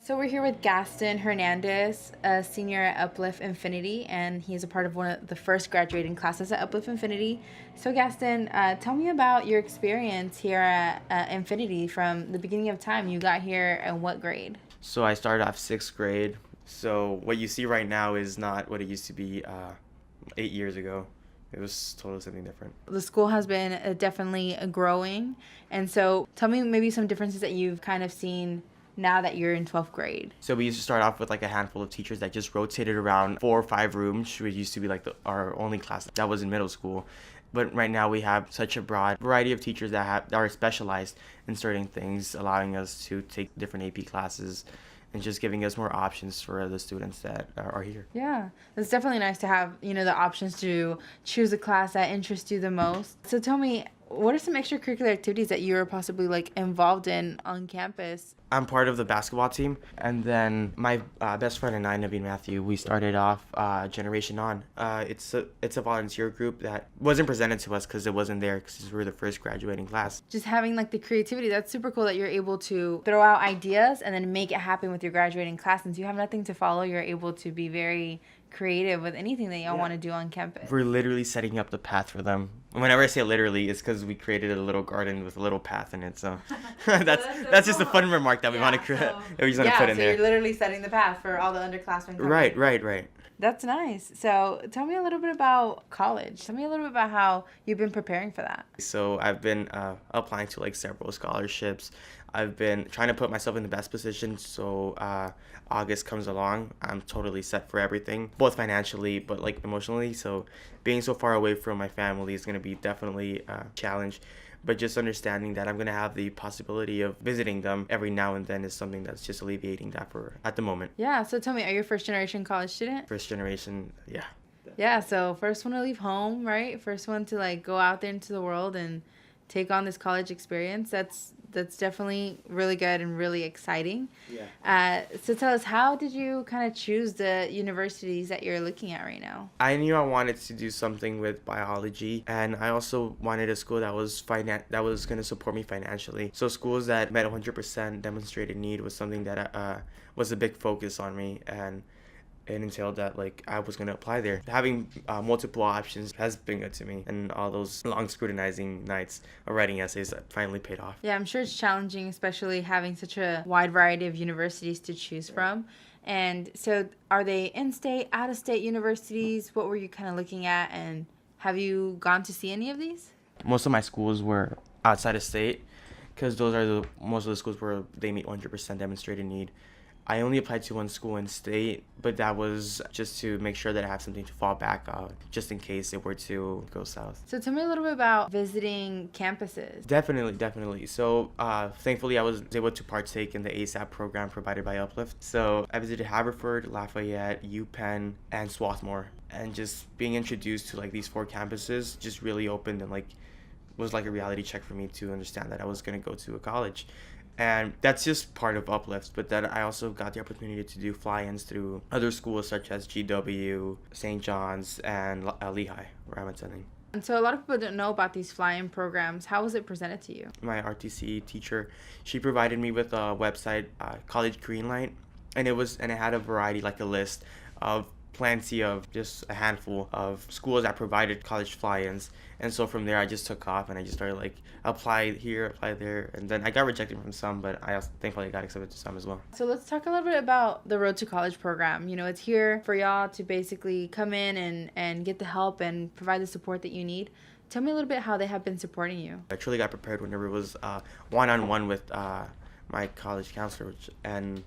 So we're here with Gaston Hernandez, a senior at Uplift Infinity, and he's a part of one of the first graduating classes at Uplift Infinity. So Gaston, tell me about your experience here at Infinity from the beginning of time. You got here in what grade? So I started off sixth grade. So what you see right now is not what it used to be 8 years ago. It was totally something different. The school has been definitely growing, and so tell me maybe some differences that you've kind of seen now that you're in 12th grade. So we used to start off with like a handful of teachers that just rotated around 4 or 5 rooms, which used to be like our only class that was in middle school. But right now we have such a broad variety of teachers that are specialized in certain things, allowing us to take different AP classes and just giving us more options for the students that are here. Yeah, it's definitely nice to have, the options to choose a class that interests you the most. So tell me, what are some extracurricular activities that you're possibly involved in on campus? I'm part of the basketball team, and then my best friend and I, Naveen Matthew, we started off Generation On. It's a volunteer group that wasn't presented to us because it wasn't there because we were the first graduating class. Just having the creativity, that's super cool that you're able to throw out ideas and then make it happen with your graduating class. Since you have nothing to follow, you're able to be very creative with anything that y'all want to do on campus. We're literally setting up the path for them. Whenever I say literally, it's because we created a little garden with a little path in it. So that's just a fun remark that we want to create. We just want to put in there. So you're literally setting the path for all the underclassmen coming. Right. That's nice. So tell me a little bit about college. Tell me a little bit about how you've been preparing for that. So I've been applying to several scholarships. I've been trying to put myself in the best position so August comes along, I'm totally set for everything, both financially but emotionally. So being so far away from my family is going to be definitely a challenge. But just understanding that I'm going to have the possibility of visiting them every now and then is something that's just alleviating that for at the moment. Yeah, so tell me, are you a first generation college student? First generation, yeah. Yeah, so first one to leave home, right? First one to go out there into the world and take on this college experience. That's definitely really good and really exciting. Yeah. So tell us, how did you kind of choose the universities that you're looking at right now? I knew I wanted to do something with biology, and I also wanted a school that was going to support me financially. So schools that met 100% demonstrated need was something that was a big focus on me, and it entailed that I was going to apply there. Having multiple options has been good to me, and all those long scrutinizing nights of writing essays finally paid off. Yeah, I'm sure it's challenging, especially having such a wide variety of universities to choose from. And so are they in-state, out-of-state universities? What were you kind of looking at, and have you gone to see any of these? Most of my schools were outside of state because those are most of the schools where they meet 100% demonstrated need. I only applied to one school in state, but that was just to make sure that I have something to fall back on, just in case it were to go south. So tell me a little bit about visiting campuses. Definitely. So thankfully, I was able to partake in the ASAP program provided by Uplift. So I visited Haverford, Lafayette, UPenn, and Swarthmore. And just being introduced to these 4 campuses just really opened and was like a reality check for me to understand that I was going to go to a college. And that's just part of Uplift, but then I also got the opportunity to do fly-ins through other schools such as GW, St. John's, and Lehigh, where I'm attending. And so a lot of people don't know about these fly-in programs. How was it presented to you? My RTC teacher, she provided me with a website, College Greenlight, and it had a variety, a list of plenty of just a handful of schools that provided college fly-ins. And so from there I just took off and I just started apply here, apply there, and then I got rejected from some, but I also thankfully got accepted to some as well. So let's talk a little bit about the Road to College program. It's here for y'all to basically come in and get the help and provide the support that you need. Tell me a little bit how they have been supporting you. I truly got prepared whenever it was one-on-one with my college counselor, and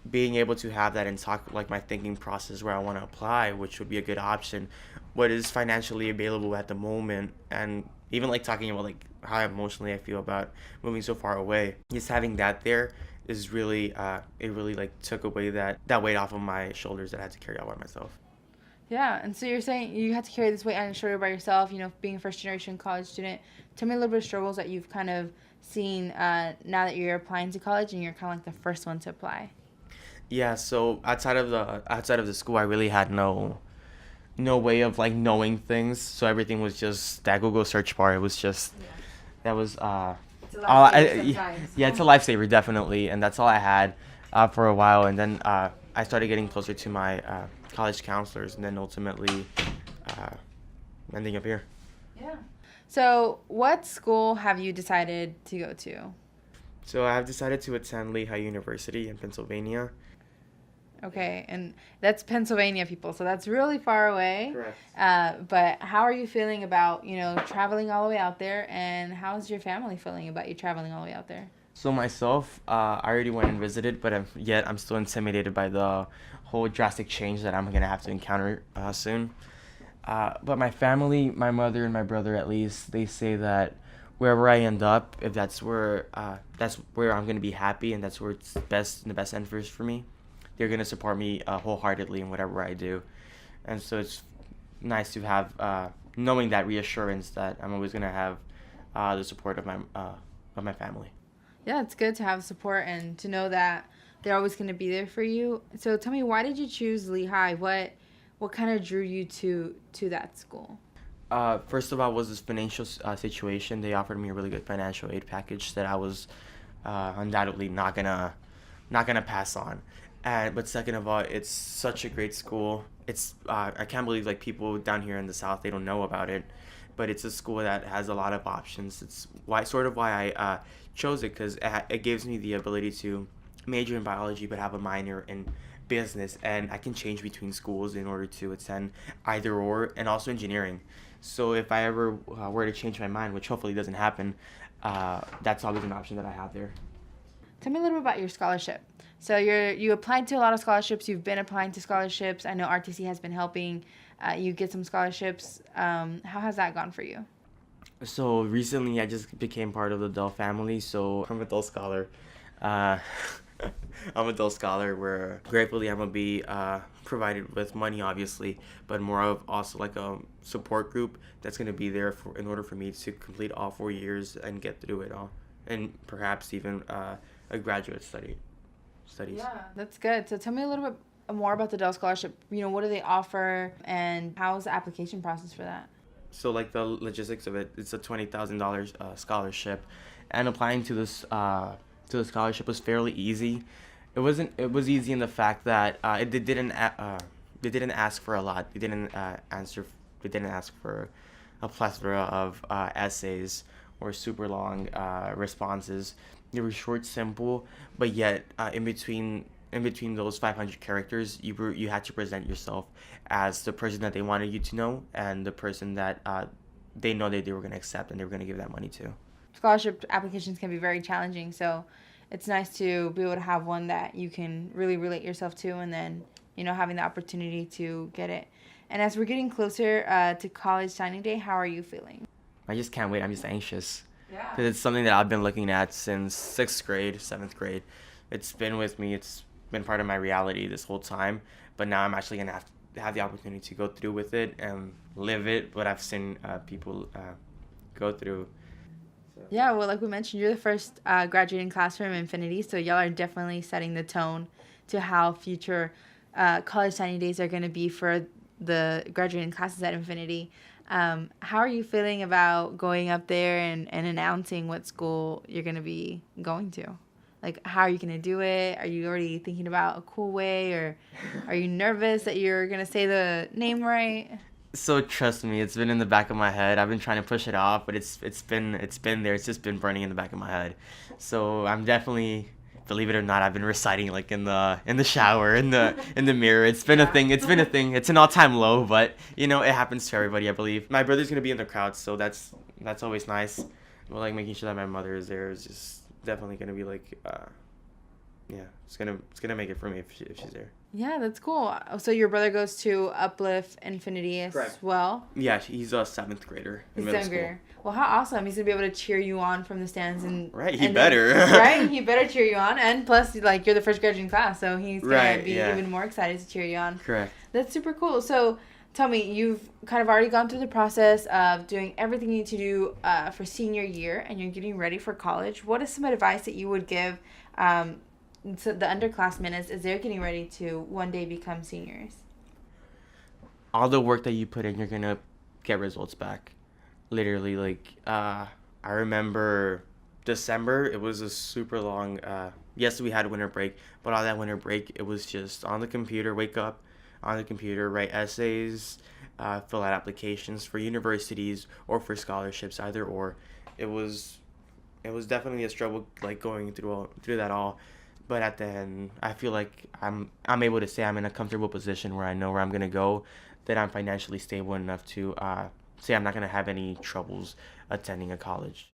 being able to have that and talk my thinking process where I want to apply, which would be a good option, what is financially available at the moment, and even talking about how emotionally I feel about moving so far away. Just having that there is really it really took away that weight off of my shoulders that I had to carry out by myself. Yeah, and so you're saying you had to carry this weight on your shoulder by yourself, being a first generation college student. Tell me a little bit of struggles that you've kind of seen now that you're applying to college and you're kind of the first one to apply. Yeah, so outside of the school, I really had no way of knowing things. So everything was just that Google search bar. It was just that was It's a lifesaver sometimes. yeah, it's a lifesaver definitely, and that's all I had. for a while, and then I started getting closer to my college counselors, and then ultimately uh, ending up here. Yeah. So, what school have you decided to go to? So I have decided to attend Lehigh University in Pennsylvania. Okay, and that's Pennsylvania, people, so that's really far away. Correct. But how are you feeling about, traveling all the way out there, and how's your family feeling about you traveling all the way out there? So myself, I already went and visited, but yet I'm still intimidated by the whole drastic change that I'm gonna have to encounter soon. But my family, my mother and my brother at least, they say that wherever I end up, if that's where I'm gonna be happy and that's where it's best in the best interest for me, they're gonna support me wholeheartedly in whatever I do. And so it's nice to have knowing that reassurance that I'm always gonna have the support of my family. Yeah, it's good to have support and to know that they're always going to be there for you. So tell me, why did you choose Lehigh? What kind of drew you to that school? First of all, was this financial situation. They offered me a really good financial aid package that I was undoubtedly not gonna pass on. And but second of all, it's such a great school. It's I can't believe like people down here in the South, they don't know about it, but it's a school that has a lot of options. It's why I chose it, because it gives me the ability to major in biology but have a minor in business, and I can change between schools in order to attend either or, and also engineering. So if I ever were to change my mind, which hopefully doesn't happen, that's always an option that I have there. Tell me a little bit about your scholarship. So you applied to a lot of scholarships. You've been applying to scholarships. I know RTC has been helping you get some scholarships. How has that gone for you? So recently, I just became part of the Dell family. So I'm a Dell scholar. Uh, I'm a Dell scholar where gratefully I'm gonna be provided with money, obviously, but more of also like a support group that's gonna be there for in order for me to complete all 4 years and get through it all, and perhaps even a graduate studies. Yeah, that's good. So tell me a little bit more about the Dell Scholarship. What do they offer, and how's the application process for that? So like the logistics of it, it's a $20,000 scholarship, and applying to the scholarship was fairly easy. It was easy in the fact that they didn't ask for a lot. They didn't ask for a plethora of essays or super long responses. They were short, simple, but yet in between those 500 characters, you had to present yourself as the person that they wanted you to know, and the person that they know that they were going to accept and they were going to give that money to. Scholarship applications can be very challenging, so it's nice to be able to have one that you can really relate yourself to, and then having the opportunity to get it. And as we're getting closer to college signing day, how are you feeling? I just can't wait. I'm just anxious Yeah. because it's something that I've been looking at since 6th grade, 7th grade. It's been with me. It's been part of my reality this whole time. But now I'm actually gonna have the opportunity to go through with it and live it. What I've seen people go through. So. Yeah, well, like we mentioned, you're the first graduating class from Infinity, so y'all are definitely setting the tone to how future college signing days are going to be for the graduating classes at Infinity. How are you feeling about going up there and announcing what school you're going to be going to? Like, how are you going to do it? Are you already thinking about a cool way, or are you nervous that you're going to say the name right? So trust me, it's been in the back of my head. I've been trying to push it off, but it's been there. It's just been burning in the back of my head. So I'm definitely, believe it or not, I've been reciting like in the shower, in the mirror. It's been a thing. It's been a thing. It's an all-time low, but it happens to everybody, I believe. My brother's gonna be in the crowd, so that's always nice. But like making sure that my mother is there is just definitely gonna be like, yeah, it's gonna make it for me if she's there. Yeah, that's cool. So your brother goes to Uplift Infinity as Correct. well? Yeah, he's a 7th grader in middle school. Younger. Well, how awesome. He's going to be able to cheer you on from the stands. Right, he and better. Right? He better cheer you on. And plus, like, you're the first graduating class, so he's going to be even more excited to cheer you on. Correct. That's super cool. So tell me, you've kind of already gone through the process of doing everything you need to do for senior year, and you're getting ready for college. What is some advice that you would give to the underclassmen as they're getting ready to one day become seniors? All the work that you put in, you're going to get results back. Literally, like, I remember December, it was a super long Yes, we had winter break, but all that winter break, it was just on the computer, wake up on the computer, write essays, fill out applications for universities or for scholarships, either or. It was it was definitely a struggle, like going through that all. But at the end, I feel like I'm able to say I'm in a comfortable position where I know where I'm gonna go, that I'm financially stable enough to say I'm not gonna have any troubles attending a college.